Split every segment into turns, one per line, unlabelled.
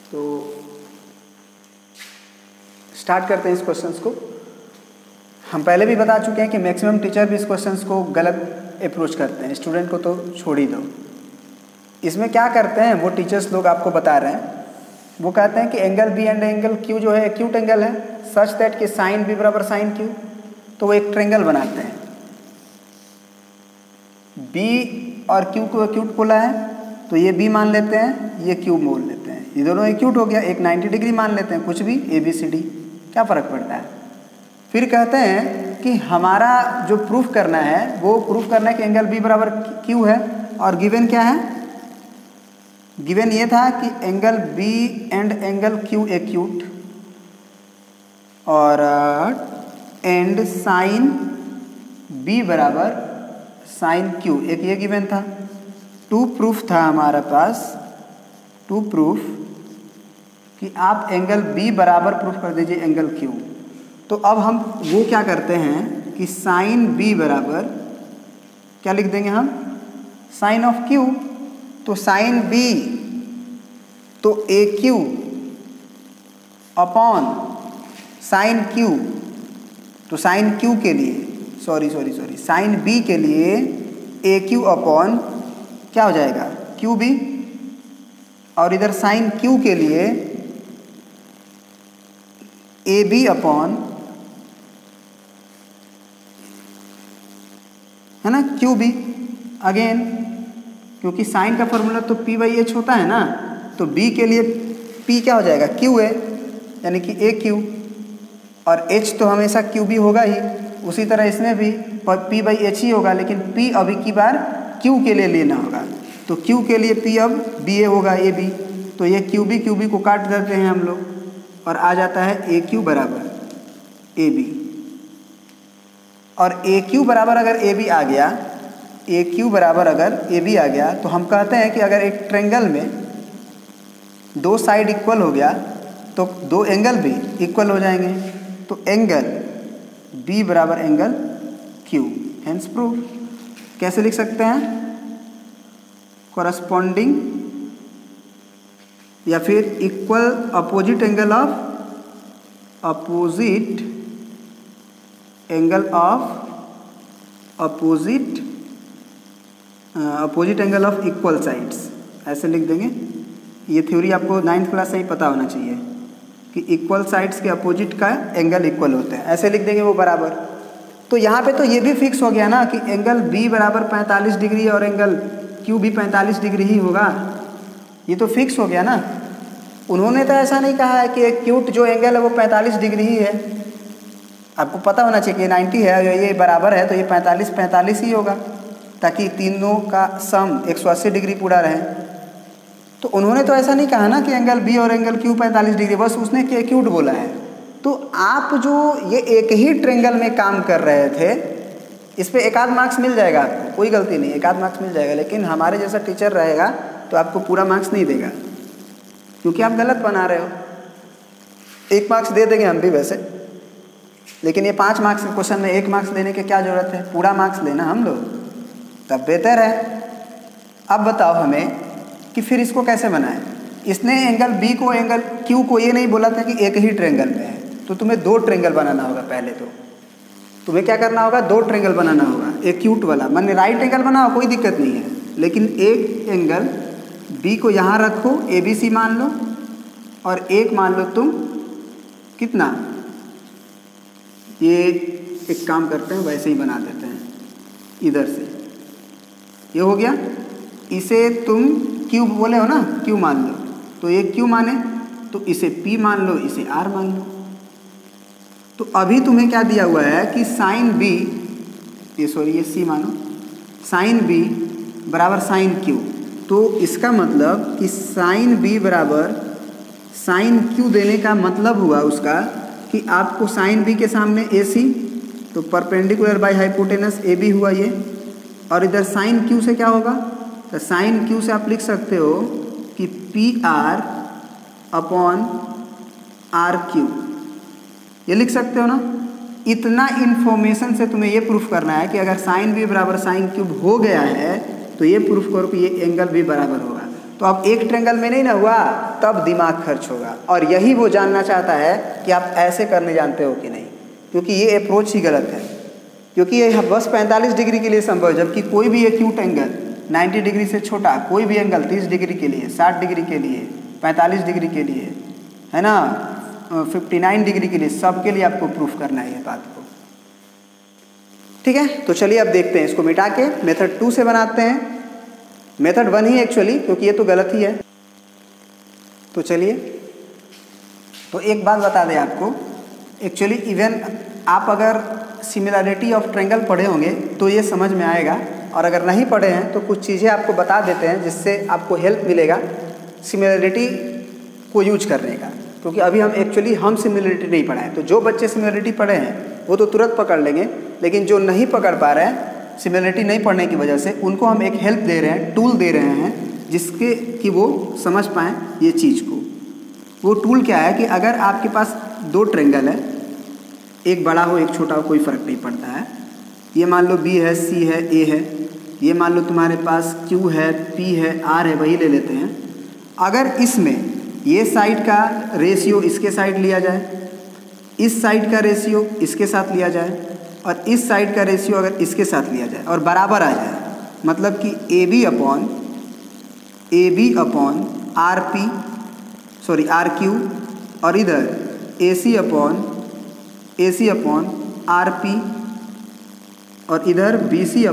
तो स्टार्ट करते हैं इस क्वेश्चंस को। हम पहले भी बता चुके हैं कि मैक्सिमम टीचर भी इस क्वेश्चंस को गलत अप्रोच करते हैं, स्टूडेंट को तो छोड़ ही दो। इसमें क्या करते हैं वो टीचर्स लोग आपको बता रहे हैं, वो कहते हैं कि angle B and angle Q जो है एक्यूट एंगल है सच दैट कि साइन बी बराबर साइन क्यू। तो वो एक ट्रायंगल बनाते हैं, बी और क्यू को एक्यूट बोला है तो ये बी मान लेते हैं, ये क्यू बोल लेते हैं, ये दोनों एक्यूट हो गया। एक 90 डिग्री मान लेते हैं, कुछ भी ए बी सी डी, क्या फ़र्क पड़ता है। फिर कहते हैं कि हमारा जो प्रूफ करना है वो प्रूफ करना है कि एंगल बी बराबर क्यू है, और गिवन क्या है, गिवन ये था कि angle B and angle Q acute और एंड साइन बी बराबर साइन क्यू, एक ये गिवन था। टू प्रूफ था हमारे पास, टू प्रूफ कि आप एंगल बी बराबर प्रूफ कर दीजिए एंगल क्यू। तो अब हम वो क्या करते हैं कि साइन बी बराबर क्या लिख देंगे हम, साइन ऑफ क्यू। तो साइन बी तो ए क्यू अपॉन साइन क्यू, तो साइन क्यू के लिए साइन बी के लिए ए क्यू अपॉन क्या हो जाएगा क्यू बी, और इधर साइन क्यू के लिए ए बी अपॉन है ना क्यू बी। अगेन क्योंकि साइन का फॉर्मूला तो पी बाई एच होता है ना, तो बी के लिए पी क्या हो जाएगा क्यू है, यानी कि ए क्यू, और एच तो हमेशा क्यू बी होगा ही। उसी तरह इसमें भी पी बाई एच ही होगा, लेकिन पी अभी की बार क्यू के लिए लेना होगा, तो क्यू के लिए पी अब बी ए होगा ए बी। तो ये क्यू बी को काट देते हैं हम लोग, और आ जाता है ए क्यू बराबर ए बी। और ए क्यू बराबर अगर ए बी आ गया, ए क्यू बराबर अगर ए बी आ गया, तो हम कहते हैं कि अगर एक ट्रायंगल में दो साइड इक्वल हो गया तो दो एंगल भी इक्वल हो जाएंगे। तो एंगल बी बराबर एंगल क्यू, हेंस प्रूफ। कैसे लिख सकते हैं, कॉरस्पॉन्डिंग या फिर equal opposite angle of opposite angle of equal sides, ऐसे लिख देंगे। ये थ्योरी आपको 9th क्लास से ही पता होना चाहिए कि इक्वल साइड्स के अपोजिट का एंगल इक्वल होते हैं, ऐसे लिख देंगे वो बराबर। तो यहाँ पे तो ये भी फिक्स हो गया ना कि एंगल बी बराबर 45 डिग्री और एंगल क्यू भी 45 डिग्री ही होगा, ये तो फिक्स हो गया ना। उन्होंने तो ऐसा नहीं कहा है कि एक्यूट जो एंगल है वो 45 डिग्री ही है। आपको पता होना चाहिए कि 90 है, ये बराबर है तो ये 45 ही होगा, ताकि तीनों का सम 180 डिग्री पूरा रहे। तो उन्होंने तो ऐसा नहीं कहा ना कि एंगल बी और एंगल क्यू 45 डिग्री, बस उसने कि एक्यूट बोला है। तो आप जो ये एक ही ट्रायंगल में काम कर रहे थे, इस पे एक आध मार्क्स मिल जाएगा आपको, कोई गलती नहीं, एक आध मार्क्स मिल जाएगा। लेकिन हमारे जैसा टीचर रहेगा तो आपको पूरा मार्क्स नहीं देगा, क्योंकि आप गलत बना रहे हो। 1 मार्क्स दे देंगे हम भी वैसे, लेकिन ये 5 मार्क्स के क्वेश्चन में 1 मार्क्स लेने की क्या ज़रूरत है, पूरा मार्क्स लेना हम लोग, तब बेहतर है। अब बताओ हमें कि फिर इसको कैसे बनाएं। इसने एंगल बी को एंगल क्यू को ये नहीं बोला था कि एक ही ट्रायंगल में है, तो तुम्हें 2 ट्रायंगल बनाना होगा। पहले तो तुम्हें क्या करना होगा, 2 ट्रायंगल बनाना होगा, एक्यूट वाला। माने राइट एंगल बनाओ, कोई दिक्कत नहीं है, लेकिन एक एंगल बी को यहाँ रखो, ए बी सी मान लो, और एक मान लो तुम कितना, ये एक काम करते हैं वैसे ही बना देते हैं, इधर से ये हो गया। इसे तुम क्यू बोले हो ना, क्यू मान लो, तो ये क्यू माने तो इसे पी मान लो, इसे आर मान लो। तो अभी तुम्हें क्या दिया हुआ है कि साइन बी, ये सी मानो, साइन बी बराबर साइन क्यू। तो इसका मतलब कि साइन बी बराबर साइन क्यू देने का मतलब हुआ उसका कि आपको साइन बी के सामने ए सी, तो perpendicular by hypotenuse A B हुआ ये, और इधर साइन क्यू से क्या होगा, तो साइन क्यू से आप लिख सकते हो कि P R upon R Q, ये लिख सकते हो ना। इतना इन्फॉर्मेशन से तुम्हें ये प्रूफ करना है कि अगर साइन बी बराबर साइन क्यूब हो गया है तो ये प्रूफ करो कि ये एंगल भी बराबर होगा। तो अब एक ट्रेंगल में नहीं ना हुआ, तब दिमाग खर्च होगा। और यही वो जानना चाहता है कि आप ऐसे करने जानते हो कि नहीं, क्योंकि ये अप्रोच ही गलत है। क्योंकि ये बस 45 डिग्री के लिए संभव है, जबकि कोई भी एक्यूट एंगल 90 डिग्री से छोटा, कोई भी एंगल 30 डिग्री के लिए, 60 डिग्री के लिए, 45 डिग्री के लिए, है ना, 59 डिग्री के लिए, सब के लिए आपको प्रूफ करना है ये बात को। ठीक है, तो चलिए अब देखते हैं, इसको मिटा के मेथड 2 से बनाते हैं। मेथड 1 ही एक्चुअली, क्योंकि ये तो गलत ही है। तो चलिए, तो एक बात बता दें आपको, एक्चुअली इवन आप अगर सिमिलरिटी ऑफ ट्रायंगल पढ़े होंगे तो ये समझ में आएगा, और अगर नहीं पढ़े हैं तो कुछ चीज़ें आपको बता देते हैं जिससे आपको हेल्प मिलेगा सिमिलरिटी को यूज करने का। क्योंकि अभी हम सिमिलरिटी नहीं पढ़ाएं, तो जो बच्चे सिमिलरिटी पढ़े हैं वो तो तुरंत पकड़ लेंगे, लेकिन जो नहीं पकड़ पा रहे हैं सिमिलरिटी नहीं पढ़ने की वजह से, उनको हम एक हेल्प दे रहे हैं, टूल दे रहे हैं, जिसके कि वो समझ पाएँ ये चीज़ को। वो टूल क्या है कि अगर आपके पास दो ट्रायंगल है, एक बड़ा हो एक छोटा हो, कोई फ़र्क नहीं पड़ता है। ये मान लो B है, C है, A है, ये मान लो तुम्हारे पास Q है, P है, R है, वही ले लेते हैं। अगर इसमें ये साइड का रेशियो इसके साइड लिया जाए, इस साइड का रेशियो इसके साथ लिया जाए, और इस साइड का रेशियो अगर इसके साथ लिया जाए और बराबर आ जाए, मतलब कि AB अपॉन RQ, और इधर AC अपॉन RP, और इधर BC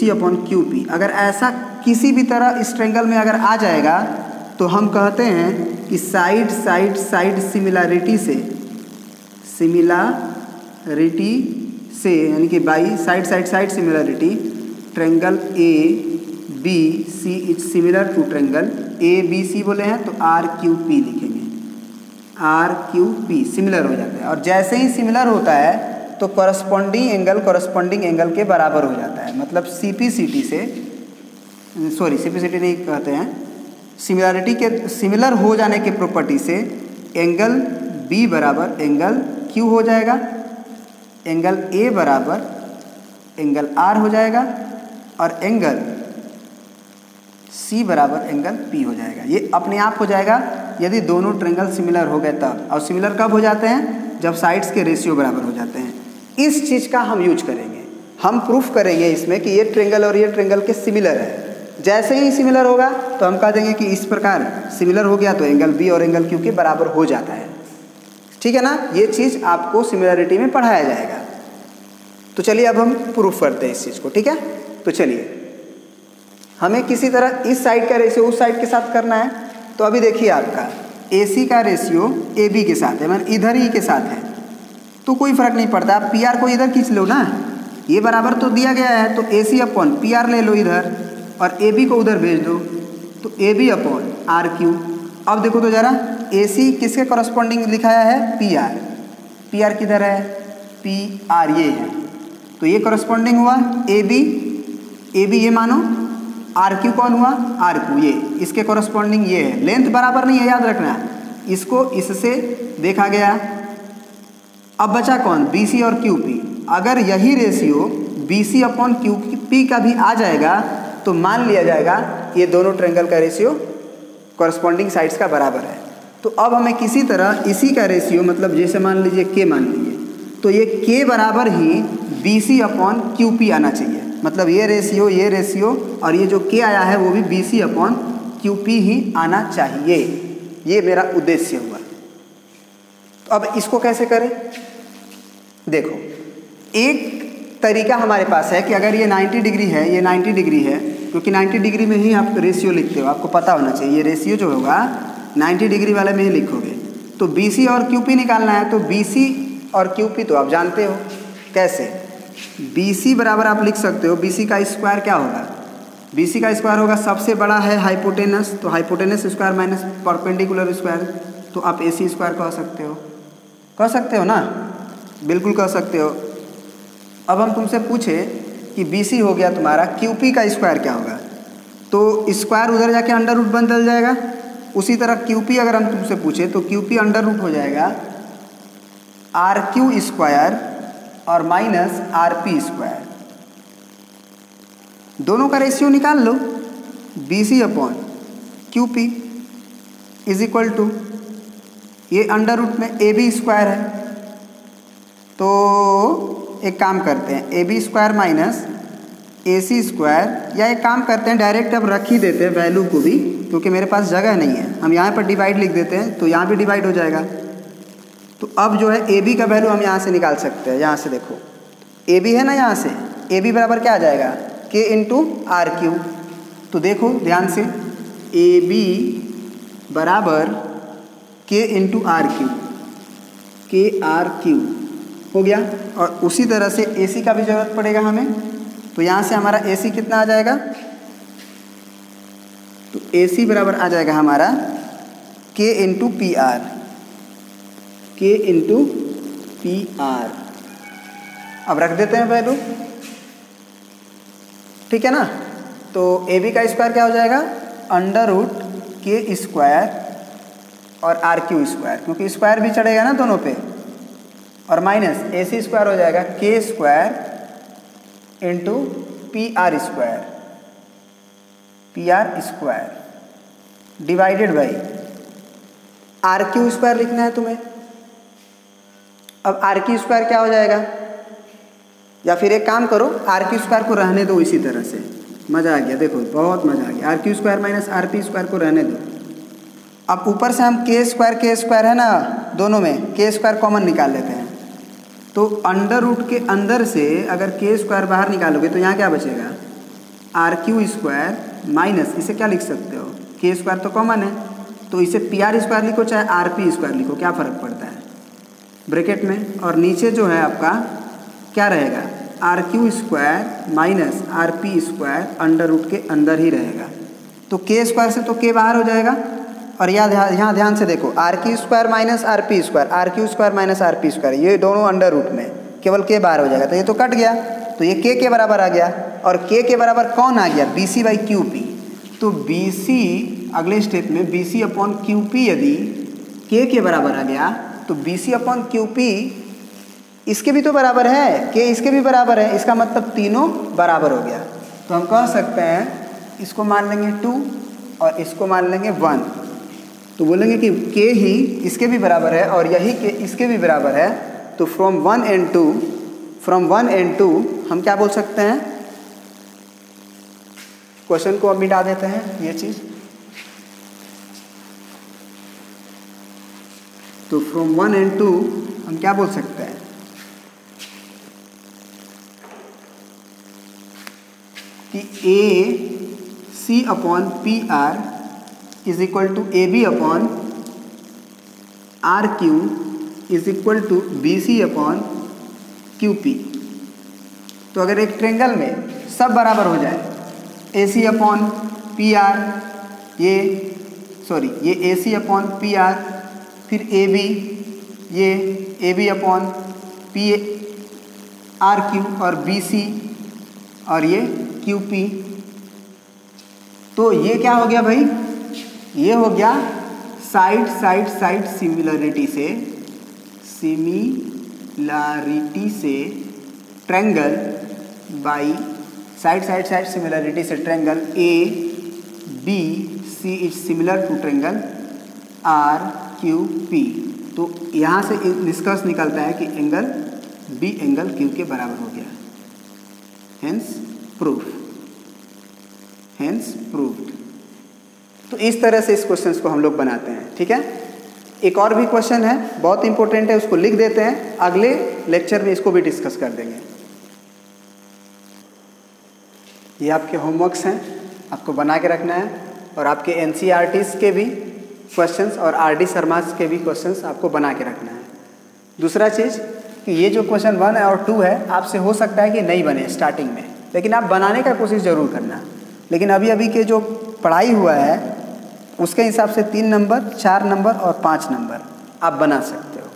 अपॉन QP। अगर ऐसा किसी भी तरह इस ट्रायंगल में अगर आ जाएगा तो हम कहते हैं कि साइड सिमिलरिटी से यानी कि by side similarity triangle ABC is similar to triangle ABC बोले हैं तो RQP लिखेंगे, RQP सिमिलर हो जाता है। और जैसे ही सिमिलर होता है तो कॉरस्पॉन्डिंग एंगल के बराबर हो जाता है। मतलब CPCT नहीं कहते हैं, सिमिलरिटी के सिमिलर हो जाने के प्रॉपर्टी से एंगल B बराबर एंगल Q हो जाएगा, एंगल A बराबर एंगल R हो जाएगा, और एंगल C बराबर एंगल P हो जाएगा। ये अपने आप हो जाएगा यदि दोनों ट्रायंगल सिमिलर हो गए तब। और सिमिलर कब हो जाते हैं? जब साइड्स के रेशियो बराबर हो जाते हैं। इस चीज़ का हम यूज करेंगे, हम प्रूफ करेंगे इसमें कि ये ट्रायंगल और ये ट्रायंगल के सिमिलर है। जैसे ही सिमिलर होगा तो हम कह देंगे कि इस प्रकार सिमिलर हो गया तो एंगल B और एंगल Q के बराबर हो जाता है। ठीक है ना, ये चीज़ आपको सिमिलरिटी में पढ़ाया जाएगा। तो चलिए अब हम प्रूफ करते हैं इस चीज़ को। ठीक है, तो चलिए हमें किसी तरह इस साइड का रेशियो उस साइड के साथ करना है। तो अभी देखिए आपका AC का रेशियो AB के साथ है, मतलब इधर ही के साथ है, तो कोई फ़र्क नहीं पड़ता। आप PR को इधर खींच लो ना, ये बराबर तो दिया गया है, तो AC अपॉन PR ले लो इधर, और AB को उधर भेज दो, तो AB अपॉन RQ। अब देखो तो ज़रा, AC किसके कॉरस्पॉन्डिंग लिखाया है? PR किधर है? PR ये है, तो ये कॉरस्पॉन्डिंग हुआ AB ये मानो, RQ कौन हुआ? RQ ये, इसके कॉरस्पॉन्डिंग ये है। लेंथ बराबर नहीं है, याद रखना, इसको इससे देखा गया। अब बचा कौन? BC और QP। अगर यही रेशियो BC अपॉन QP का भी आ जाएगा तो मान लिया जाएगा ये दोनों ट्रायंगल का रेशियो कॉरस्पॉन्डिंग साइड्स का बराबर है। तो अब हमें किसी तरह इसी का रेशियो, मतलब जैसे मान लीजिए K मान लीजिए, तो ये K बराबर ही BC अपॉन QP आना चाहिए। मतलब ये रेशियो और ये जो K आया है वो भी BC अपॉन QP ही आना चाहिए। ये मेरा उद्देश्य हुआ। तो अब इसको कैसे करें? देखो, एक तरीका हमारे पास है कि अगर ये 90 डिग्री है, ये 90 डिग्री है, क्योंकि 90 डिग्री में ही आप रेशियो लिखते हो, आपको पता होना चाहिए ये रेशियो जो होगा 90 डिग्री वाले में ही लिखोगे। तो BC और QP निकालना है, तो BC और QP तो आप जानते हो कैसे। BC बराबर आप लिख सकते हो, BC का स्क्वायर क्या होगा? BC का स्क्वायर होगा, सबसे बड़ा है हाइपोटेनस, तो hypotenuse square minus perpendicular square, तो आप AC स्क्वायर कह सकते हो ना, बिल्कुल कह सकते हो। अब हम तुमसे पूछे कि BC हो गया तुम्हारा, QP का स्क्वायर क्या होगा? तो स्क्वायर उधर जाके अंडर रूट बदल जाएगा। उसी तरह QP अगर हम तुमसे पूछे तो QP अंडर रूट हो जाएगा RQ स्क्वायर और माइनस RP स्क्वायर। दोनों का रेशियो निकाल लो, BC upon QP is equal to, ये अंडर रूट में AB स्क्वायर है, तो एक काम करते हैं AB square minus AC square, या एक काम करते हैं डायरेक्ट अब रख ही देते हैं वैल्यू को भी, क्योंकि मेरे पास जगह नहीं है, हम यहाँ पर डिवाइड लिख देते हैं तो यहाँ भी डिवाइड हो जाएगा। तो अब जो है AB का वैल्यू हम यहाँ से निकाल सकते हैं। यहाँ से देखो AB है ना, यहाँ से AB बराबर क्या आ जाएगा, K इंटू RQ। तो देखो ध्यान से, AB बराबर K इंटू RQ, KRQ हो गया। और उसी तरह से AC का भी ज़रूरत पड़ेगा हमें, तो यहाँ से हमारा AC कितना आ जाएगा, तो AC बराबर आ जाएगा हमारा K into PR, K into PR। अब रख देते हैं वैल्यू, ठीक है ना। तो AB का स्क्वायर क्या हो जाएगा, अंडर रूट K स्क्वायर और RQ स्क्वायर, क्योंकि स्क्वायर भी चढ़ेगा ना दोनों पे, और माइनस AC स्क्वायर हो जाएगा K square into PR square, PR square divided by RQ square लिखना है तुम्हें। अब RQ स्क्वायर क्या हो जाएगा, या फिर एक काम करो RQ स्क्वायर को रहने दो इसी तरह से, मज़ा आ गया, देखो बहुत मज़ा आ गया। RQ square minus RP square को रहने दो। अब ऊपर से हम K स्क्वायर है ना, दोनों में K स्क्वायर कॉमन निकाल लेते हैं। तो अंडर रूट के अंदर से अगर K स्क्वायर बाहर निकालोगे तो यहाँ क्या बचेगा, RQ स्क्वायर माइनस, इसे क्या लिख सकते हो, K स्क्वायर तो कॉमन है, तो इसे PR स्क्वायर लिखो चाहे RP स्क्वायर लिखो, क्या फ़र्क पड़ता है ब्रैकेट में। और नीचे जो है आपका क्या रहेगा, RQ square minus RP square under root के अंदर ही रहेगा। तो K स्क्वायर से तो K बाहर हो जाएगा, और यहाँ ध्यान से देखो RQ square minus RP square, RQ square minus RP square, ये दोनों अंडर रूट में, केवल K बाहर हो जाएगा, तो ये तो कट गया, तो ये K के बराबर आ गया। और K के बराबर कौन आ गया, BC बाई QP। तो BC अगले स्टेप में BC अपॉन QP यदि K के बराबर आ गया, तो BC अपॉन QP इसके भी तो बराबर है, K इसके भी बराबर है, इसका मतलब तीनों बराबर हो गया। तो हम कह सकते हैं इसको मान लेंगे 2 और इसको मान लेंगे 1, तो बोलेंगे कि K ही इसके भी बराबर है और यही K इसके भी बराबर है। तो फ्रॉम 1 and 2 हम क्या बोल सकते हैं, क्वेश्चन को अब मिटा देते हैं ये चीज़। तो फ्रॉम 1 and 2 हम क्या बोल सकते हैं, कि AC upon PR is equal to AB upon RQ is equal to BC upon QP। तो अगर एक ट्रेंगल में सब बराबर हो जाए, AC अपॉन PR, ये AC अपॉन PR, फिर AB, ये AB अपॉन RQ और BC और ये QP, तो ये क्या हो गया भाई, ये हो गया साइड सिमिलरिटी से ट्रायंगल बाई साइड सिमिलरिटी से triangle ABC is similar to triangle RQP। तो यहाँ से निष्कर्ष निकलता है कि एंगल B एंगल Q के बराबर हो गया, हेंस प्रूव्ड। तो इस तरह से इस क्वेश्चन को हम लोग बनाते हैं, ठीक है। एक और भी क्वेश्चन है, बहुत इंपॉर्टेंट है, उसको लिख देते हैं, अगले लेक्चर में इसको भी डिस्कस कर देंगे। ये आपके होमवर्क्स हैं, आपको बना के रखना है, और आपके NCERTs के भी क्वेश्चंस और RD शर्मा के भी क्वेश्चंस आपको बना के रखना है। दूसरा चीज़ कि ये जो क्वेश्चन 1 और 2 है, आपसे हो सकता है कि नहीं बने स्टार्टिंग में, लेकिन आप बनाने का कोशिश ज़रूर करना। लेकिन अभी के जो पढ़ाई हुआ है उसके हिसाब से 3 नंबर, 4 नंबर और 5 नंबर आप बना सकते हो,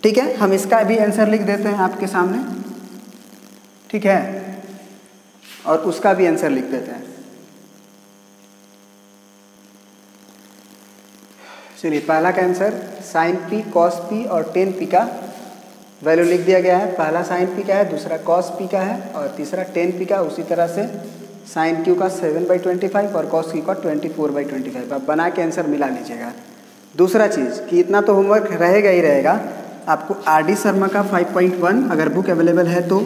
ठीक है। हम इसका भी आंसर लिख देते हैं आपके सामने, ठीक है, और उसका भी आंसर लिख देते हैं। चलिए, पहला का answer sin p cos p और tan p का वैल्यू लिख दिया गया है। पहला sin p का है, दूसरा cos p का है और तीसरा tan p का। उसी तरह से साइन क्यू का 7/25 और कॉस क्यू का 24/25। आप बना के आंसर मिला लीजिएगा। दूसरा चीज़ कि इतना तो होमवर्क रहेगा ही रहेगा, आपको RD शर्मा का 5.1 अगर बुक अवेलेबल है तो,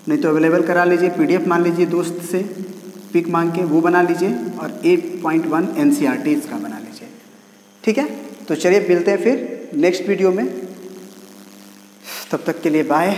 नहीं तो अवेलेबल करा लीजिए, PDF मान लीजिए दोस्त से पिक मांग के, वो बना लीजिए, और 8.1 NCERT इसका बना लीजिए। ठीक है, तो चलिए मिलते हैं फिर नेक्स्ट वीडियो में, तब तक के लिए बाय।